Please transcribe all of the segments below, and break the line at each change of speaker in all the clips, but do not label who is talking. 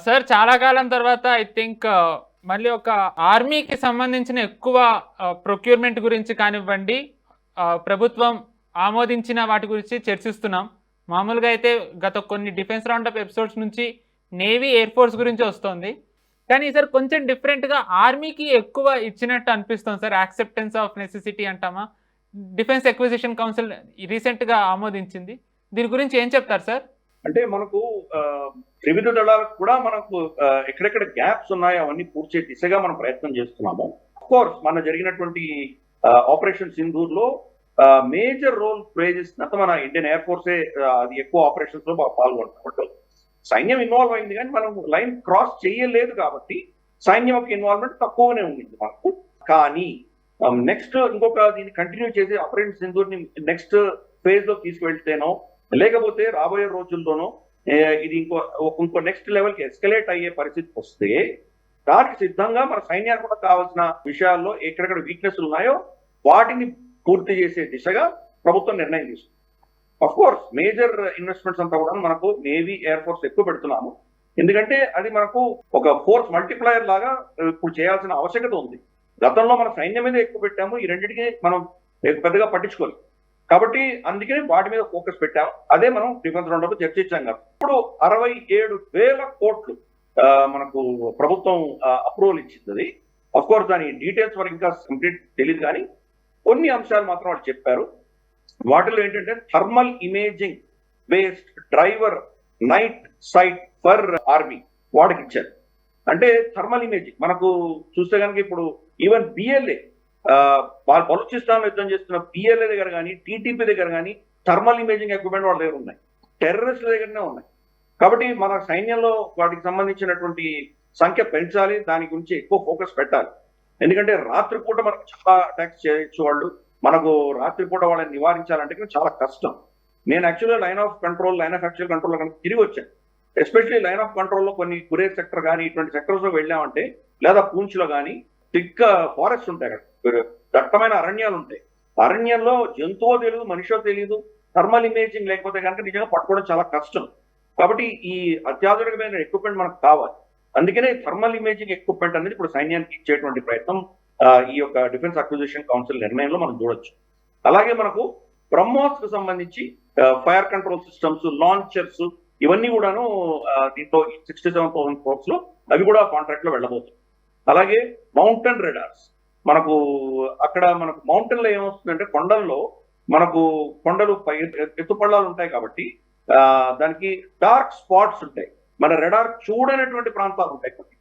Sir చాలా కాలం తర్వాత I think మళ్ళీ ఒక ఆర్మీకి సంబంధించిన ఎక్కువ ప్రొక్యూర్మెంట్ గురించి కానివ్వండి, ప్రభుత్వం ఆమోదించిన వాటి గురించి చర్చిస్తున్నాం. మామూలుగా అయితే గత కొన్ని డిఫెన్స్ రౌండప్ ఎపిసోడ్స్ నుంచి నేవీ, ఎయిర్ ఫోర్స్ గురించి వస్తుంది. కానీ సార్ కొంచెం డిఫరెంట్‌గా ఆర్మీకి ఎక్కువ ఇచ్చినట్టు అనిపిస్తుంది సార్. యాక్సెప్టెన్స్ ఆఫ్ నెసెసిటీ అంటామా? డిఫెన్స్ అక్విజిషన్ కౌన్సిల్ రీసెంట్‌గా ఆమోదించింది. దీని గురించి ఏం చెప్తారు సార్?
అంటే మనకు త్రివిధ దళాలకు కూడా మనకు ఎక్కడెక్కడ గ్యాప్స్ ఉన్నాయో అవన్నీ పూర్తి చేసే దిశగా మనం ప్రయత్నం చేస్తున్నాము. ఆఫ్ కోర్స్ మన జరిగినటువంటి ఆపరేషన్ సింధూర్లో మేజర్ రోల్ ప్లే చేసినంత మన ఇండియన్ ఎయిర్ ఫోర్సే అది ఎక్కువ ఆపరేషన్స్ లో పాల్గొంటున్నట్టు. సైన్యం ఇన్వాల్వ్ అయింది కానీ మనం లైన్ క్రాస్ చేయలేదు కాబట్టి సైన్యం యొక్క ఇన్వాల్వ్మెంట్ తక్కువనే ఉండింది మనకు. కానీ నెక్స్ట్ ఇంకొక దీన్ని కంటిన్యూ చేసి ఆపరేషన్ సింధూర్ని నెక్స్ట్ ఫేజ్ లో తీసుకువెళ్తేనో లేకపోతే రాబోయే రోజుల్లోనూ ఇది ఇంకో నెక్స్ట్ లెవెల్కి ఎస్కలేట్ అయ్యే పరిస్థితి వస్తే దానికి సిద్ధంగా మన సైన్యానికి కూడా కావాల్సిన విషయాల్లో ఎక్కడెక్కడ వీక్నెస్ ఉన్నాయో వాటిని పూర్తి చేసే దిశగా ప్రభుత్వం నిర్ణయం తీసుకుంది. అఫ్ కోర్స్ మేజర్ ఇన్వెస్ట్మెంట్స్ అంతా కూడా మనకు నేవీ, ఎయిర్ ఫోర్స్ ఎక్కువ పెడుతున్నాము. ఎందుకంటే అది మనకు ఒక ఫోర్స్ మల్టిప్లయర్ లాగా ఇప్పుడు చేయాల్సిన ఆవశ్యకత ఉంది. గతంలో మన సైన్యం మీద ఎక్కువ పెట్టాము, ఈ రెండింటికి మనం పెద్దగా పట్టించుకోలేదు. కాబట్టి అందుకని వాటి మీద ఫోకస్ పెట్టాం. అదే మనం డిఫెన్స్ రౌండప్ చర్చించాం కదా. ఇప్పుడు 67,000 కోట్లు మనకు ప్రభుత్వం అప్రూవల్ ఇచ్చింది. అది అఫ్ కోర్స్ దాని డీటెయిల్స్ వరకు ఇంకా కంప్లీట్ తెలియదు, కానీ కొన్ని అంశాలు మాత్రం వాళ్ళు చెప్పారు. వాటిలో ఏంటంటే thermal imaging based driver night site for army వాడికి ఇచ్చారు. అంటే థర్మల్ ఇమేజింగ్ మనకు చూస్తే కనుక ఇప్పుడు ఈవెన్ బిఎల్ఏ వాళ్ళు బలూచిస్తాన్ యుద్ధం చేస్తున్న పిఎల్ఏ దగ్గర కానీ, టీటీపీ దగ్గర కానీ థర్మల్ ఇమేజింగ్ ఎక్విప్మెంట్ వాళ్ళ దగ్గర ఉన్నాయి, టెర్రరిస్టుల దగ్గరనే ఉన్నాయి. కాబట్టి మన సైన్యంలో వాటికి సంబంధించినటువంటి సంఖ్య పెంచాలి, దాని గురించి ఎక్కువ ఫోకస్ పెట్టాలి. ఎందుకంటే రాత్రిపూట మనకు చాలా అటాక్స్ చేయొచ్చు వాళ్ళు. మనకు రాత్రిపూట వాళ్ళని నివారించాలంటే చాలా కష్టం. నేను యాక్చువల్గా లైన్ ఆఫ్ యాక్చువల్ కంట్రోల్ కనుక తిరిగి వచ్చాను. ఎస్పెషల్లీ లైన్ ఆఫ్ కంట్రోల్లో కొన్ని కురేర్ సెక్టర్ కానీ ఇటువంటి సెక్టర్స్ లో వెళ్ళామంటే, లేదా పూంచ్లో కానీ థిక్ ఫారెస్ట్ ఉంటాయి, అక్కడ దట్టమైన అరణ్యాలు ఉంటాయి. అరణ్యంలో జంతువో తెలియదు, మనిషో తెలియదు. థర్మల్ ఇమేజింగ్ లేకపోతే కనుక నిజంగా పట్టుకోవడం చాలా కష్టం. కాబట్టి ఈ అత్యాధునికమైన ఎక్విప్మెంట్ మనకు కావాలి. అందుకనే థర్మల్ ఇమేజింగ్ ఎక్విప్మెంట్ అనేది ఇప్పుడు సైన్యానికి ఇచ్చేటువంటి ప్రయత్నం ఈ యొక్క డిఫెన్స్ అక్విజిషన్ కౌన్సిల్ నిర్ణయంలో మనం చూడొచ్చు. అలాగే మనకు బ్రహ్మోస్ కు సంబంధించి ఫైర్ కంట్రోల్ సిస్టమ్స్, లాంచర్స్ ఇవన్నీ కూడాను దీంట్లో 67,000 crores లో అవి కూడా కాంట్రాక్ట్ లో వెళ్ళబోతుంది. అలాగే మౌంటైన్ రెడార్స్ మనకు అక్కడ మనకు మౌంటైన్ లో ఏమొస్తుందంటే కొండల్లో మనకు కొండలు ఎత్తుపళ్ళాలు ఉంటాయి కాబట్టి దానికి డార్క్ స్పాట్స్ ఉంటాయి. మన రెడార్ చూడనటువంటి ప్రాంతాలు ఉంటాయి కొన్ని.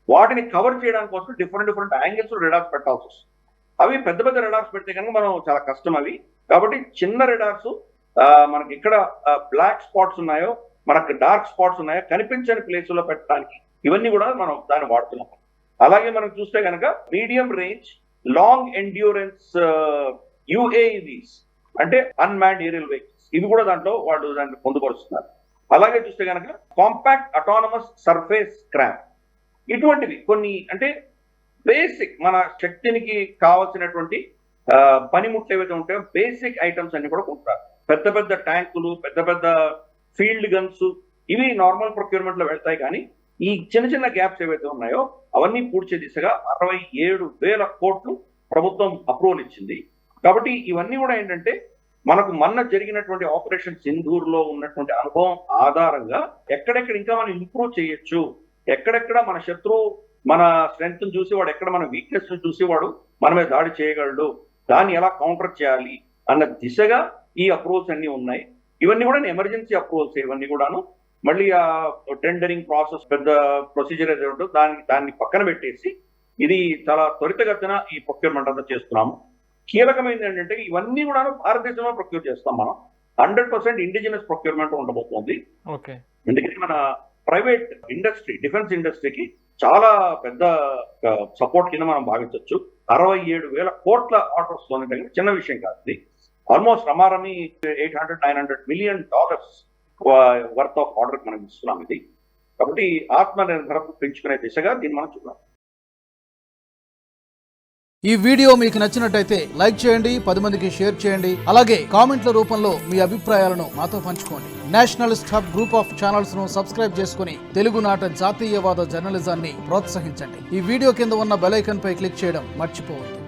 వాటిని కవర్ చేయడానికి కోసం డిఫరెంట్ యాంగిల్స్ రెడార్స్ పెట్టాల్సి వస్తుంది. అవి పెద్ద పెద్ద రెడార్స్ పెడితే కనుక మనం చాలా కష్టం అవి. కాబట్టి చిన్న రెడార్స్ మనకి ఎక్కడ బ్లాక్ స్పాట్స్ ఉన్నాయో, మనకు డార్క్ స్పాట్స్ ఉన్నాయో కనిపించని ప్లేస్ లో పెట్టడానికి ఇవన్నీ కూడా మనం దాన్ని వాడుతున్నాం. అలాగే మనం చూస్తే కనుక మీడియం రేంజ్ లాంగ్ ఎండ్యూరెన్స్ యుఏవిస్ అంటే అన్మాన్డ్ ఏరియల్ వెహికల్స్ ఇవి కూడా దాంట్లో వాళ్ళు దాన్ని పొందుపరుస్తున్నారు. అలాగే చూస్తే కనుక కాంపాక్ట్ అటానమస్ సర్ఫేస్ క్రాఫ్ట్ ఇటువంటివి కొన్ని అంటే బేసిక్ మన శక్తినికి కావాల్సినటువంటి పనిముట్లు ఏవైతే ఉంటాయో బేసిక్ ఐటమ్స్ అన్ని కూడా కొంటారు. పెద్ద పెద్ద ట్యాంకులు, పెద్ద పెద్ద ఫీల్డ్ గన్స్ ఇవి నార్మల్ ప్రొక్యూర్మెంట్ లో వెళ్తాయి. కానీ ఈ చిన్న చిన్న గ్యాప్స్ ఏవైతే ఉన్నాయో అవన్నీ పూడ్చే దిశగా 67,000 కోట్లు ప్రభుత్వం అప్రూవల్ ఇచ్చింది. కాబట్టి ఇవన్నీ కూడా ఏంటంటే మనకు మొన్న జరిగినటువంటి ఆపరేషన్ సింధూర్ లో ఉన్నటువంటి అనుభవం ఆధారంగా ఎక్కడెక్కడ ఇంకా మనం ఇంప్రూవ్ చేయొచ్చు, ఎక్కడెక్కడ మన శత్రువు మన స్ట్రెంగ్త్ చూసి వాడు ఎక్కడ మన వీక్నెస్ చూసి వాడు మన మీద దాడి చేయగలడు, దాన్ని ఎలా కౌంటర్ చేయాలి అన్న దిశగా ఈ అప్రూవల్స్ అన్ని ఉన్నాయి. ఇవన్నీ కూడా ఎమర్జెన్సీ అప్రూవల్స్. ఇవన్నీ కూడాను మళ్ళీ ఆ టెండరింగ్ ప్రాసెస్ పెద్ద ప్రొసీజర్ ఏదో ఉంటుందో దాన్ని పక్కన పెట్టేసి ఇది చాలా త్వరితగతిన ఈ ప్రొక్యూర్మెంట్ అంతా చేస్తున్నాము. కీలకమైనది ఏంటంటే ఇవన్నీ కూడా భారతదేశంలో ప్రొక్యూర్ చేస్తాం మనం. 100% ఇండిజినస్ ప్రొక్యూర్మెంట్ ఉండబోతోంది. ఎందుకంటే మన ప్రైవేట్ ఇండస్ట్రీ, డిఫెన్స్ ఇండస్ట్రీకి చాలా పెద్ద సపోర్ట్ కింద మనం భావించవచ్చు. 67,000 కోట్ల ఆర్డర్స్ వస్తుంది, చిన్న విషయం కాదు. ఆల్మోస్ట్ రమారమి $800-900 million వర్త్ ఆఫ్ ఆర్డర్ మనం ఇస్తున్నాం ఇది. కాబట్టి ఆత్మ నిర్భరత పెంచుకునే దిశగా దీన్ని మనం చూడాలి.
ఈ వీడియో మీకు నచ్చినట్టయితే లైక్ చేయండి, 10 మందికి షేర్ చేయండి. అలాగే కామెంట్ల రూపంలో మీ అభిప్రాయాలను మాతో పంచుకోండి. Nationalist hub group of channels ను సబ్స్క్రైబ్ చేసుకుని తెలుగునాట జాతీయవాద జర్నలిజాన్ని ప్రోత్సహించండి. ఈ వీడియో కింద ఉన్న బెల్ ఐకాన్ పై క్లిక్ చేయడం మర్చిపోవద్దు.